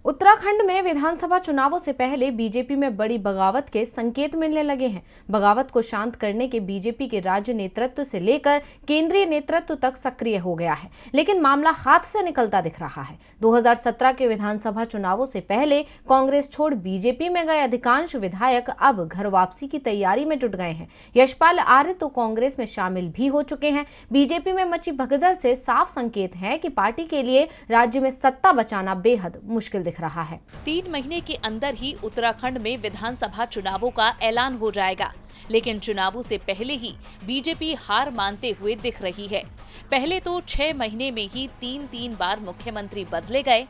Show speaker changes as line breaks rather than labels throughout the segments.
उत्तराखंड में विधानसभा चुनावों से पहले बीजेपी में बड़ी बगावत के संकेत मिलने लगे हैं। बगावत को शांत करने के बीजेपी के राज्य नेतृत्व से लेकर केंद्रीय नेतृत्व तक सक्रिय हो गया है, लेकिन मामला हाथ से निकलता दिख रहा है। 2017 के विधानसभा चुनावों से पहले कांग्रेस छोड़ बीजेपी में गए अधिकांश विधायक अब घर वापसी की तैयारी में जुट गए हैं। यशपाल आर्य तो कांग्रेस में शामिल भी हो चुके हैं। बीजेपी में मची भगदड़ से साफ संकेत है कि पार्टी के लिए राज्य में सत्ता बचाना बेहद मुश्किल दिख रहा है।
3 महीने के अंदर ही उत्तराखंड में विधानसभा चुनावों का ऐलान हो जाएगा, लेकिन चुनावों से पहले ही बीजेपी हार मानते हुए दिख रही है। पहले तो 6 महीने में ही 3 बार मुख्यमंत्री बदले गए।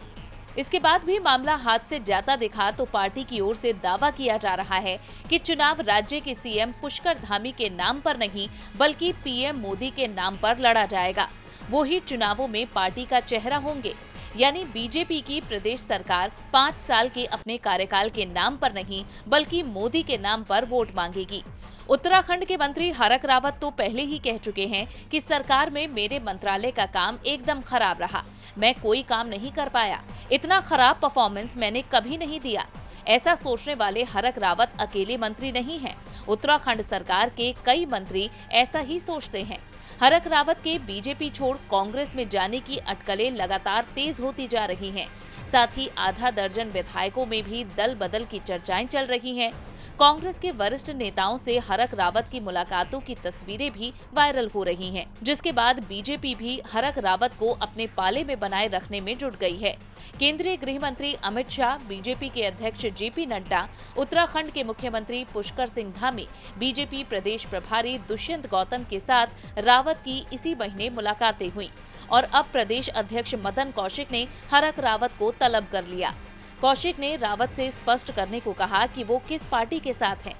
इसके बाद भी मामला हाथ से जाता दिखा तो पार्टी की ओर से दावा किया जा रहा है कि चुनाव राज्य के सीएम पुष्कर धामी के नाम पर नहीं बल्कि पीएम मोदी के नाम पर लड़ा जाएगा। वो ही चुनावों में पार्टी का चेहरा होंगे, यानी बीजेपी की प्रदेश सरकार 5 साल के अपने कार्यकाल के नाम पर नहीं बल्कि मोदी के नाम पर वोट मांगेगी। उत्तराखंड के मंत्री हरक रावत तो पहले ही कह चुके हैं कि सरकार में मेरे मंत्रालय का काम एकदम खराब रहा, मैं कोई काम नहीं कर पाया, इतना खराब परफॉर्मेंस मैंने कभी नहीं दिया। ऐसा सोचने वाले हरक रावत अकेले मंत्री नहीं हैं। उत्तराखंड सरकार के कई मंत्री ऐसा ही सोचते हैं। हरक रावत के बीजेपी छोड़ कांग्रेस में जाने की अटकलें लगातार तेज होती जा रही हैं। साथ ही आधा दर्जन विधायकों में भी दल बदल की चर्चाएं चल रही हैं। कांग्रेस के वरिष्ठ नेताओं से हरक रावत की मुलाकातों की तस्वीरें भी वायरल हो रही हैं, जिसके बाद बीजेपी भी हरक रावत को अपने पाले में बनाए रखने में जुट गई है। केंद्रीय गृह मंत्री अमित शाह, बीजेपी के अध्यक्ष जेपी नड्डा, उत्तराखंड के मुख्यमंत्री पुष्कर सिंह धामी, बीजेपी प्रदेश प्रभारी दुष्यंत गौतम के साथ रावत की इसी महीने मुलाकातें हुई और अब प्रदेश अध्यक्ष मदन कौशिक ने हरक रावत को तलब कर लिया। कौशिक ने रावत से स्पष्ट करने को कहा कि वो किस पार्टी के साथ हैं।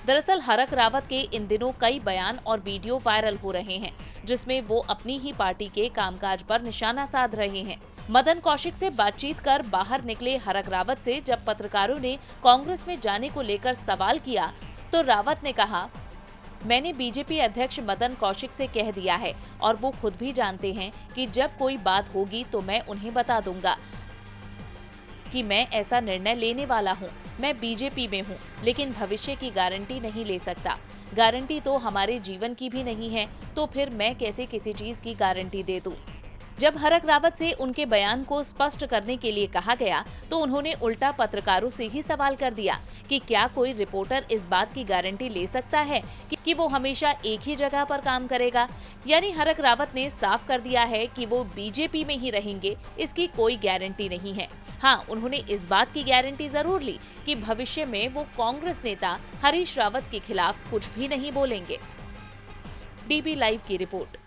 दरअसल हरक रावत के इन दिनों कई बयान और वीडियो वायरल हो रहे हैं, जिसमें वो अपनी ही पार्टी के कामकाज पर निशाना साध रहे हैं। मदन कौशिक से बातचीत कर बाहर निकले हरक रावत से जब पत्रकारों ने कांग्रेस में जाने को लेकर सवाल किया तो रावत ने कहा, मैंने बीजेपी अध्यक्ष मदन कौशिक से कह दिया है और वो खुद भी जानते हैं कि जब कोई बात होगी तो मैं उन्हें बता दूंगा कि मैं ऐसा निर्णय लेने वाला हूं। मैं बीजेपी में हूं, लेकिन भविष्य की गारंटी नहीं ले सकता। गारंटी तो हमारे जीवन की भी नहीं है, तो फिर मैं कैसे किसी चीज की गारंटी दे दूं। जब हरक रावत से उनके बयान को स्पष्ट करने के लिए कहा गया तो उन्होंने उल्टा पत्रकारों से ही सवाल कर दिया कि क्या कोई रिपोर्टर इस बात की गारंटी ले सकता है कि वो हमेशा एक ही जगह पर काम करेगा। यानी हरक रावत ने साफ कर दिया है कि वो बीजेपी में ही रहेंगे, इसकी कोई गारंटी नहीं है। हाँ, उन्होंने इस बात की गारंटी जरूर ली कि भविष्य में वो कांग्रेस नेता हरीश रावत के खिलाफ कुछ भी नहीं बोलेंगे। डीबी लाइव की रिपोर्ट।